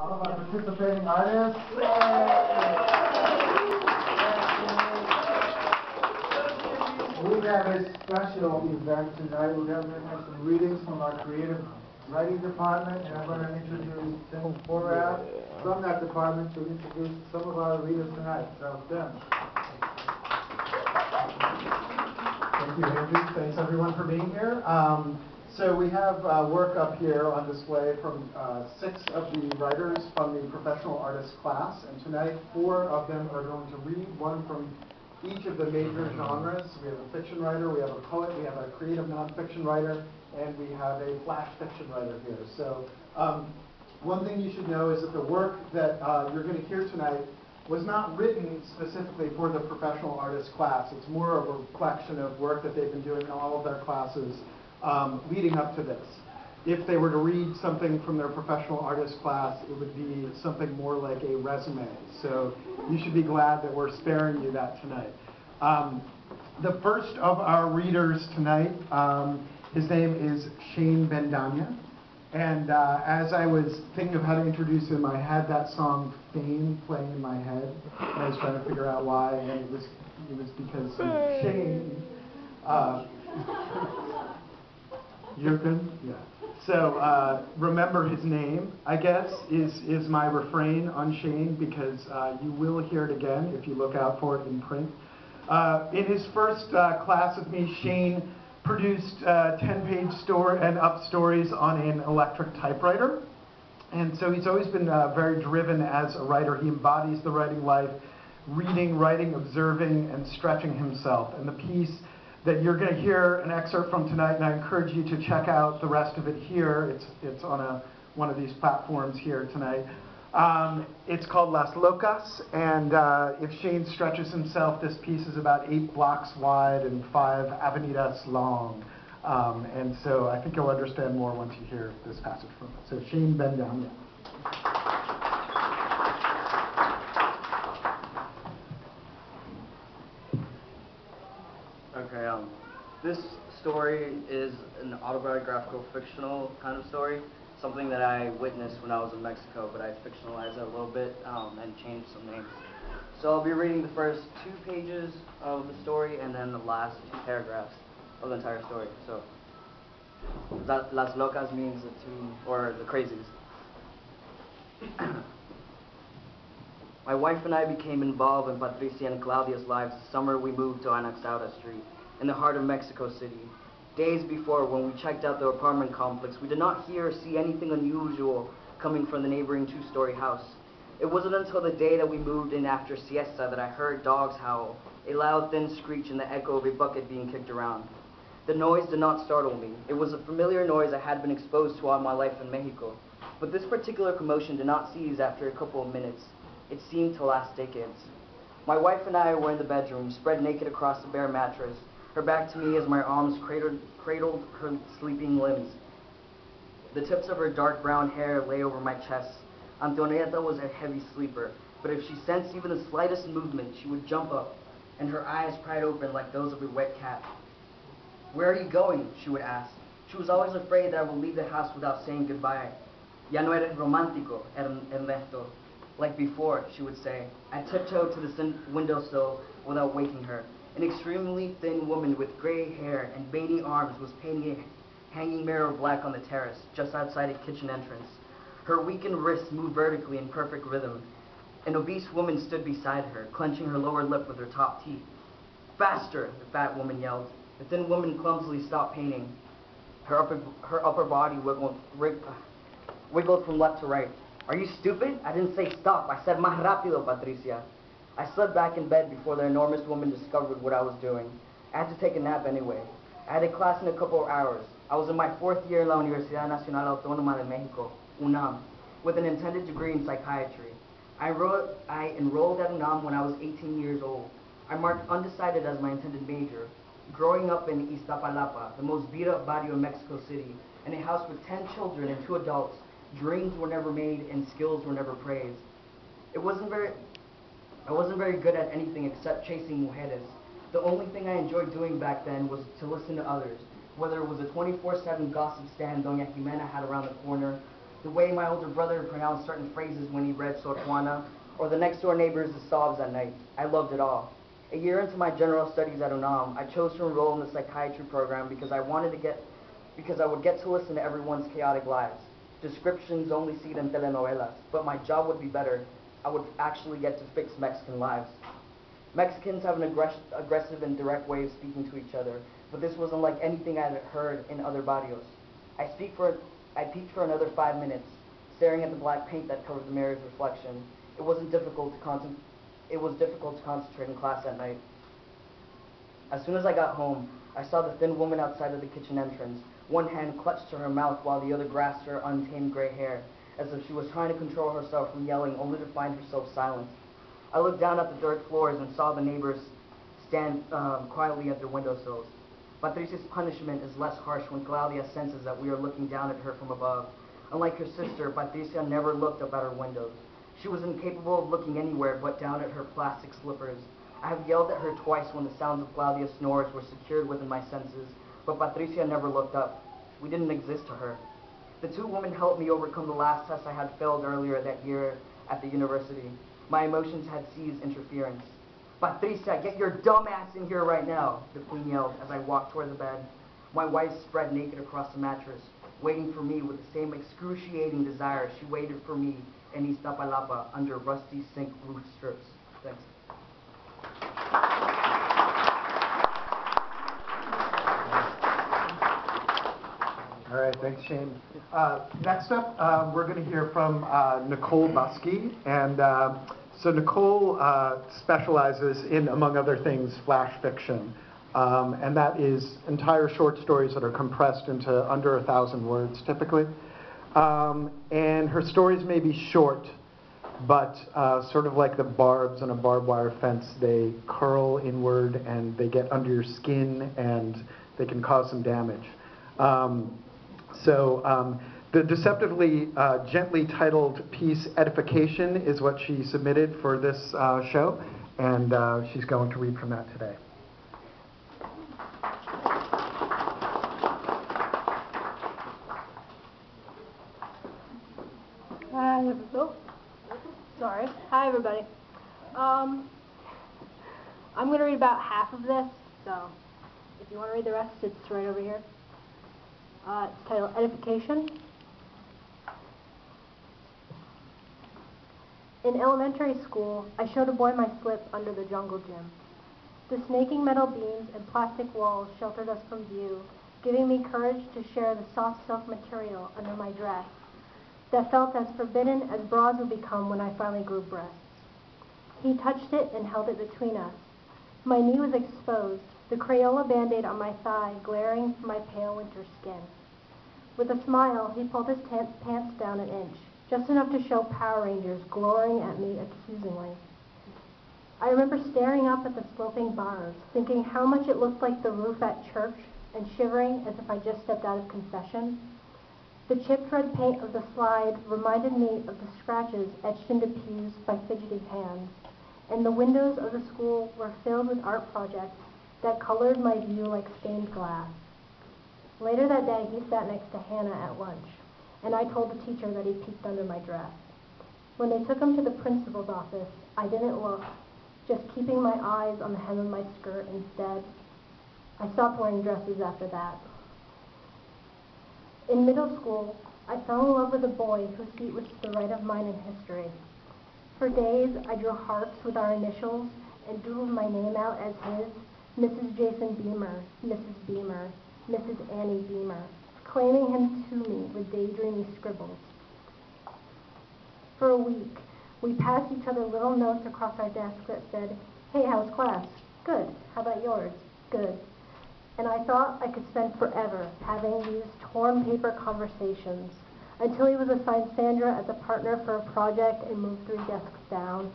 All of our participating artists. We have a special event tonight. We're going to have some readings from our creative writing department, and I'm going to introduce Tim Borat from that department to introduce some of our readers tonight. So, Tim. Thank you, Andrew. Thanks, everyone, for being here. So we have work up here on display from 6 of the writers from the professional artist class, and tonight 4 of them are going to read, one from each of the major genres. We have a fiction writer, we have a poet, we have a creative nonfiction writer, and we have a flash fiction writer here. So one thing you should know is that the work that you're going to hear tonight was not written specifically for the professional artist class. It's more of a collection of work that they've been doing in all of their classes leading up to this. If they were to read something from their professional artist class, it would be something more like a resume. So you should be glad that we're sparing you that tonight. The first of our readers tonight, his name is Shane Bendanya. And as I was thinking of how to introduce him, I had that song Fame playing in my head. And I was trying to figure out why, and it was because Shane. Jürgen? Yeah. So remember his name, I guess, is my refrain on Shane, because you will hear it again if you look out for it in print. In his first class with me, Shane produced 10-page story and up stories on an electric typewriter. And so he's always been very driven as a writer. He embodies the writing life, reading, writing, observing, and stretching himself. And the piece that you're going to hear an excerpt from tonight, and I encourage you to check out the rest of it here. It's on one of these platforms here tonight. It's called Las Locas, and if Shane stretches himself, this piece is about 8 blocks wide and 5 avenidas long. And so I think you'll understand more once you hear this passage from it. So Shane Bendanya. Okay, this story is an autobiographical, fictional kind of story, something that I witnessed when I was in Mexico, but I fictionalized it a little bit and changed some names. So I'll be reading the first 2 pages of the story and then the last 2 paragraphs of the entire story. So Las Locas means the 2, or the crazies. My wife and I became involved in Patricia and Claudia's lives the summer we moved to Anaxagoras Street, in the heart of Mexico City. Days before, when we checked out the apartment complex, we did not hear or see anything unusual coming from the neighboring 2-story house. It wasn't until the day that we moved in after siesta that I heard dogs howl, a loud, thin screech, and the echo of a bucket being kicked around. The noise did not startle me. It was a familiar noise I had been exposed to all my life in Mexico. But this particular commotion did not cease after a couple of minutes. It seemed to last decades. My wife and I were in the bedroom, spread naked across the bare mattress, her back to me as my arms cradled her sleeping limbs. The tips of her dark brown hair lay over my chest. Antonieta was a heavy sleeper, but if she sensed even the slightest movement, she would jump up, and her eyes pried open like those of a wet cat. "Where are you going?" she would ask. She was always afraid that I would leave the house without saying goodbye. "Ya no eres romántico, Ernesto." Like before, she would say. I tiptoed to the windowsill without waking her. An extremely thin woman with gray hair and veiny arms was painting a hanging mirror of black on the terrace, just outside a kitchen entrance. Her weakened wrists moved vertically in perfect rhythm. An obese woman stood beside her, clenching her lower lip with her top teeth. "Faster!" the fat woman yelled. The thin woman clumsily stopped painting. Her upper body wiggled from left to right. "Are you stupid? I didn't say stop. I said más rápido, Patricia." I slid back in bed before the enormous woman discovered what I was doing. I had to take a nap anyway. I had a class in a couple of hours. I was in my 4th year in La Universidad Nacional Autónoma de Mexico, UNAM, with an intended degree in psychiatry. I enrolled at UNAM when I was 18 years old. I marked undecided as my intended major. Growing up in Iztapalapa, the most beat-up barrio in Mexico City, in a house with 10 children and 2 adults, dreams were never made and skills were never praised. I wasn't very good at anything except chasing mujeres. The only thing I enjoyed doing back then was to listen to others, whether it was a 24/7 gossip stand Doña Jimena had around the corner, the way my older brother pronounced certain phrases when he read Sor Juana, or the next door neighbors' sobs at night. I loved it all. A year into my general studies at UNAM, I chose to enroll in the psychiatry program because I would get to listen to everyone's chaotic lives. Descriptions only seen in telenovelas, but my job would be better. I would actually get to fix Mexican lives. Mexicans have an aggressive and direct way of speaking to each other, but this wasn't like anything I had heard in other barrios. I peeked for another 5 minutes, staring at the black paint that covered the mirror's reflection. It was difficult to concentrate in class at night. As soon as I got home, I saw the thin woman outside of the kitchen entrance, one hand clutched to her mouth while the other grasped her untamed gray hair, as if she was trying to control herself from yelling only to find herself silent. I looked down at the dirt floors and saw the neighbors stand quietly at their windowsills. Patricia's punishment is less harsh when Claudia senses that we are looking down at her from above. Unlike her sister, Patricia never looked up at her windows. She was incapable of looking anywhere but down at her plastic slippers. I have yelled at her twice when the sounds of Claudia's snores were secured within my senses, but Patricia never looked up. We didn't exist to her. The two women helped me overcome the last test I had failed earlier that year at the university. My emotions had seized interference. Patricia, get your dumb ass in here right now, the queen yelled as I walked toward the bed. My wife spread naked across the mattress, waiting for me with the same excruciating desire she waited for me in Iztapalapa under rusty zinc roof strips. Thanks. All right, thanks, Shane. Next up, we're going to hear from Nicole Buskey. And so Nicole specializes in, among other things, flash fiction. And that is entire short stories that are compressed into under 1,000 words, typically. And her stories may be short, but sort of like the barbs on a barbed wire fence, they curl inward and they get under your skin and they can cause some damage. The deceptively gently titled piece Edification is what she submitted for this show, and she's going to read from that today. Hi, everybody. I'm going to read about half of this, so if you want to read the rest, it's right over here. It's titled Edification. In elementary school, I showed a boy my slip under the jungle gym. The snaking metal beams and plastic walls sheltered us from view, giving me courage to share the soft silk material under my dress that felt as forbidden as bras would become when I finally grew breasts. He touched it and held it between us. My knee was exposed, the Crayola Band-Aid on my thigh glaring from my pale winter skin. With a smile, he pulled his pants down an inch, just enough to show Power Rangers gloring at me accusingly. I remember staring up at the sloping bars, thinking how much it looked like the roof at church, and shivering as if I just stepped out of confession. The chipped red paint of the slide reminded me of the scratches etched into pews by fidgety hands, and the windows of the school were filled with art projects that colored my view like stained glass. Later that day, he sat next to Hannah at lunch, and I told the teacher that he peeked under my dress. When they took him to the principal's office, I didn't look, just keeping my eyes on the hem of my skirt instead. I stopped wearing dresses after that. In middle school, I fell in love with a boy whose seat was to the right of mine in history. For days, I drew hearts with our initials and doodled my name out as his, Mrs. Jason Beamer, Mrs. Beamer, Mrs. Annie Beamer, claiming him to me with daydreamy scribbles. For a week, we passed each other little notes across our desk that said, "Hey, how's class? Good. How about yours? Good." And I thought I could spend forever having these torn paper conversations until he was assigned Sandra as a partner for a project and moved 3 desks down.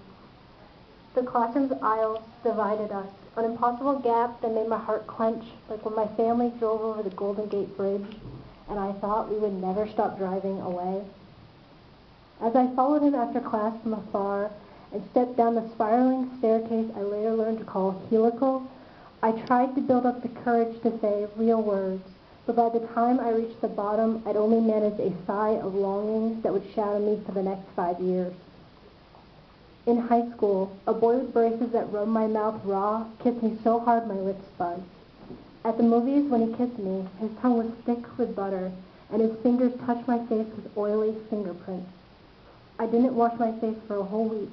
The classroom's aisles divided us, an impossible gap that made my heart clench, like when my family drove over the Golden Gate Bridge and I thought we would never stop driving away. As I followed him after class from afar and stepped down the spiraling staircase I later learned to call helical, I tried to build up the courage to say real words, but by the time I reached the bottom, I'd only managed a sigh of longing that would shadow me for the next 5 years. In high school, a boy with braces that rubbed my mouth raw kissed me so hard my lips buzzed. At the movies, when he kissed me, his tongue was thick with butter, and his fingers touched my face with oily fingerprints. I didn't wash my face for a whole week,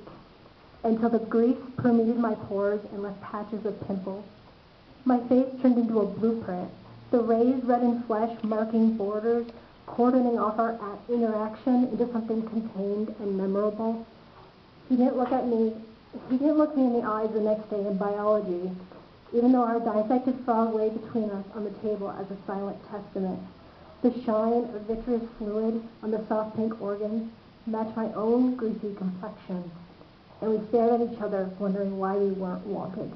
until the grease permeated my pores and left patches of pimples. My face turned into a blueprint, the rays reddened flesh marking borders, cordoning off our interaction into something contained and memorable. He didn't look me in the eyes the next day in biology, even though our dissected frog lay between us on the table as a silent testament. The shine of vitreous fluid on the soft pink organs matched my own greasy complexion, and we stared at each other, wondering why we weren't wanted.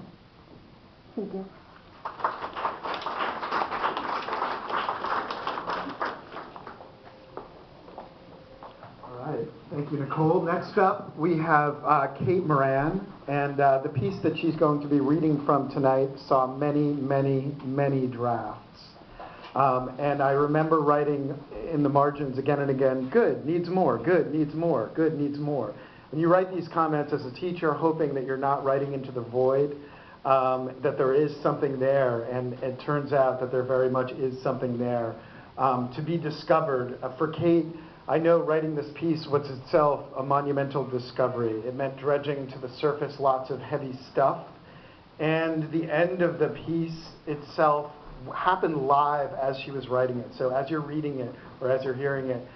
Thank you. All right, thank you, Nicole. Next up, we have Kate Moran, and the piece that she's going to be reading from tonight saw many, many, many drafts. And I remember writing in the margins again and again, good, needs more, good, needs more, good, needs more. And you write these comments as a teacher hoping that you're not writing into the void, that there is something there, and it turns out that there very much is something there to be discovered. For Kate, I know writing this piece was itself a monumental discovery. It meant dredging to the surface lots of heavy stuff, and the end of the piece itself happened live as she was writing it. So as you're reading it, or as you're hearing it,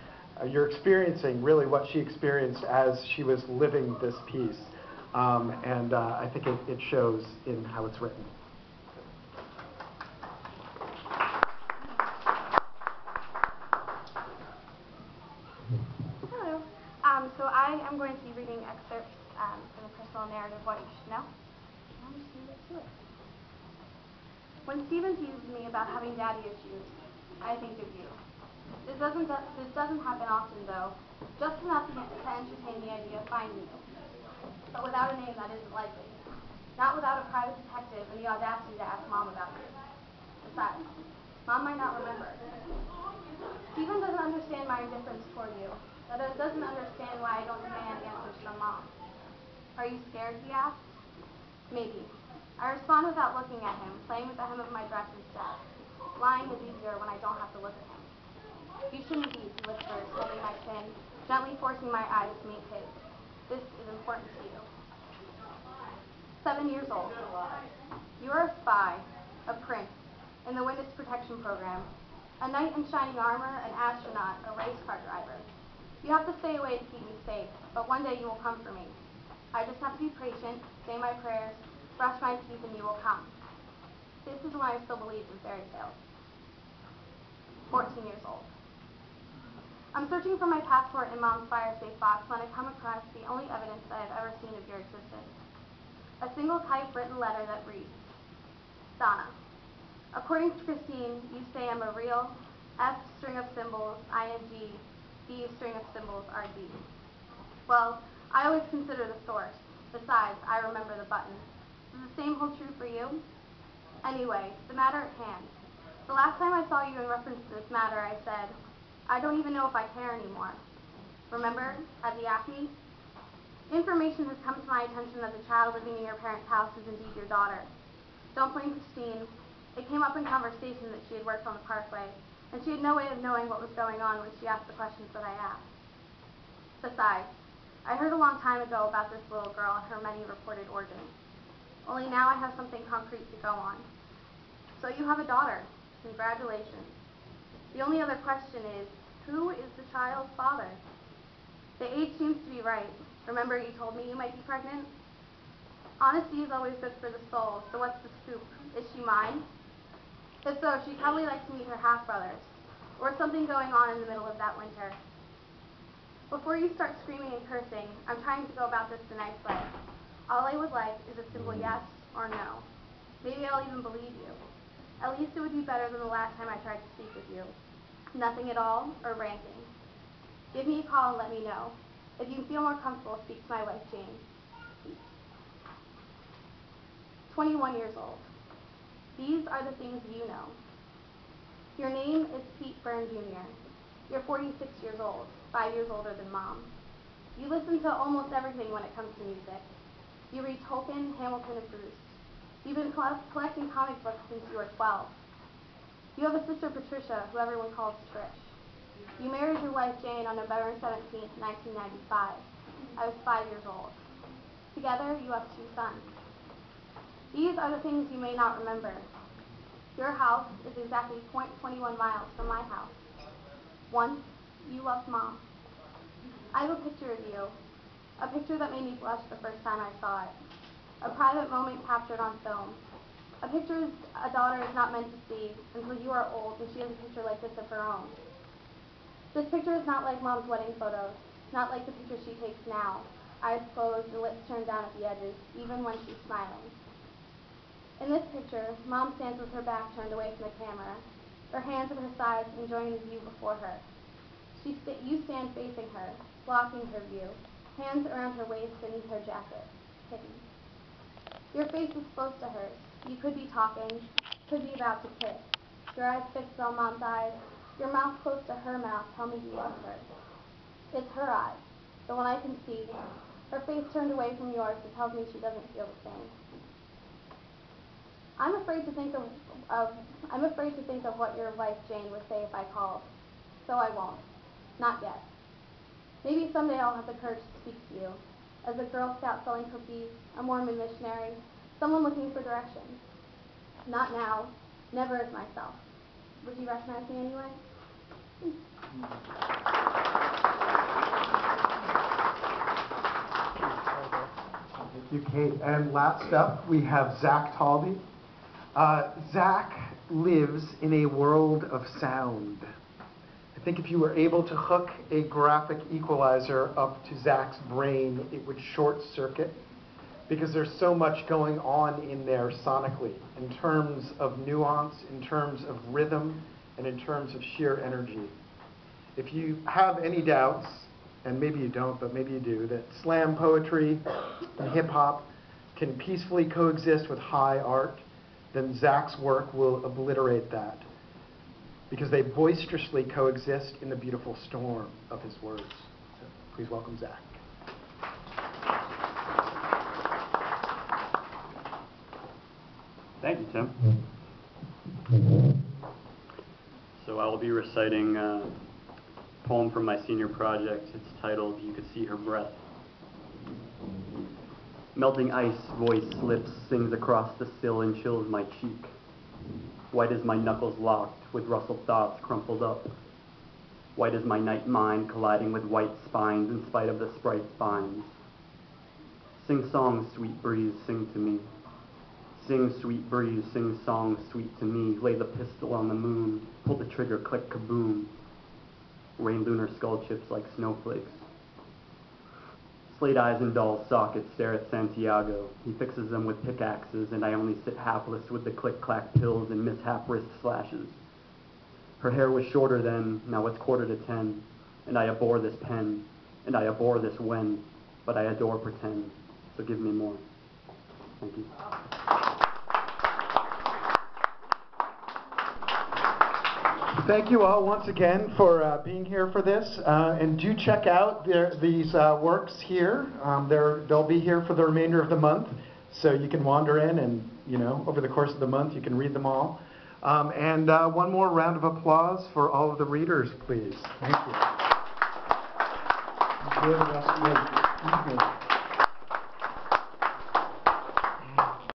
you're experiencing really what she experienced as she was living this piece. And I think it shows in how it's written. Hello. So I am going to be reading excerpts from the personal narrative, What You Should Know. I'll just read it to it. When Stephen teases me about having daddy issues, I think of you. This doesn't happen often, though, just enough to entertain the idea of finding you. But without a name, that isn't likely. Not without a private detective and the audacity to ask Mom about you. Besides, Mom might not remember. Stephen doesn't understand my indifference toward you. That doesn't understand why I don't demand answers from Mom. Are you scared, he asks. Maybe. I respond without looking at him, playing with the hem of my dress instead. Lying is easier when I don't have to look at him. You shouldn't be, he whispers, holding my chin, gently forcing my eyes to meet his. This is important to you. 7 years old. You are a spy, a prince, in the Witness Protection Program, a knight in shining armor, an astronaut, a race car driver. You have to stay away to keep me safe, but one day you will come for me. I just have to be patient, say my prayers, brush my teeth, and you will come. This is when I still believed in fairy tales. 14 years old. I'm searching for my passport in Mom's fire-safe box when I come across the only evidence that I've ever seen of your existence. A single typewritten letter that reads, Donna. According to Christine, you say I'm a real F string of symbols, ING, B string of symbols, RD. Well, I always consider the source. Besides, I remember the button. Does the same hold true for you? Anyway, the matter at hand. The last time I saw you in reference to this matter, I said, I don't even know if I care anymore. Remember, at the Acme? Information has come to my attention that the child living in your parents' house is indeed your daughter. Don't blame Christine. It came up in conversation that she had worked on the Parkway, and she had no way of knowing what was going on when she asked the questions that I asked. Besides, I heard a long time ago about this little girl and her many reported origins. Only now I have something concrete to go on. So you have a daughter. Congratulations. The only other question is, who is the child's father? The age seems to be right. Remember you told me you might be pregnant? Honesty is always good for the soul, so what's the scoop? Is she mine? If so, she'd probably like to meet her half-brothers, or something going on in the middle of that winter. Before you start screaming and cursing, I'm trying to go about this the nice way. All I would like is a simple yes or no. Maybe I'll even believe you. At least it would be better than the last time I tried to speak with you. Nothing at all, or ranting. Give me a call and let me know. If you feel more comfortable, speak to my wife, Jane. Peace. 21 years old. These are the things you know. Your name is Pete Byrne Jr. You're 46 years old, 5 years older than Mom. You listen to almost everything when it comes to music. You read Tolkien, Hamilton, and Bruce. You've been collecting comic books since you were 12. You have a sister, Patricia, who everyone calls Trish. You married your wife, Jane, on November 17, 1995. I was 5 years old. Together, you have 2 sons. These are the things you may not remember. Your house is exactly 0.21 miles from my house. Once, you loved Mom. I have a picture of you, a picture that made me blush the first time I saw it, a private moment captured on film, a picture a daughter is not meant to see until you are old and she has a picture like this of her own. This picture is not like Mom's wedding photos, not like the picture she takes now, eyes closed and lips turned down at the edges, even when she's smiling. In this picture, Mom stands with her back turned away from the camera, her hands at her sides enjoying the view before her. You stand facing her, blocking her view, hands around her waist beneath her jacket, hidden. Your face is close to hers. You could be talking, could be about to kiss. Your eyes fixed on Mom's eyes, your mouth close to her mouth tell me you love her. It's her eyes, the one I can see, her face turned away from yours that tells me she doesn't feel the same. I'm afraid to think of what your wife Jane would say if I called, so I won't. Not yet. Maybe someday I'll have the courage to speak to you, as a Girl Scout selling cookies, a Mormon missionary, someone looking for directions. Not now, never as myself. Would you recognize me anyway? Thank you, Kate. And last up, we have Zach Talby. Zach lives in a world of sound. I think if you were able to hook a graphic equalizer up to Zach's brain, it would short circuit, because there's so much going on in there sonically, in terms of nuance, in terms of rhythm, and in terms of sheer energy. If you have any doubts, and maybe you don't, but maybe you do, that slam poetry and hip-hop can peacefully coexist with high art, then Zach's work will obliterate that, because they boisterously coexist in the beautiful storm of his words. So please welcome Zach. Thank you, Tim. So I will be reciting a poem from my senior project. It's titled, You Could See Her Breath. Melting ice, voice slips, sings across the sill and chills my cheek. White as my knuckles locked, with rustled thoughts crumpled up. White as my night mind colliding with white spines in spite of the sprite spines. Sing songs, sweet breeze, sing to me. Sing, sweet breeze, sing songs sweet to me. Lay the pistol on the moon, pull the trigger, click kaboom. Rain lunar skull chips like snowflakes. Slate eyes and dull sockets stare at Santiago. He fixes them with pickaxes, and I only sit hapless with the click-clack pills and mishap wrist slashes. Her hair was shorter then, now it's 9:45, and I abhor this pen, and I abhor this when, but I adore pretend, so give me more. Thank you. Thank you all once again for being here for this, and do check out these works here. They'll be here for the remainder of the month, so you can wander in and, over the course of the month you can read them all. And one more round of applause for all of the readers, please. Thank you. Enjoy the rest of the evening.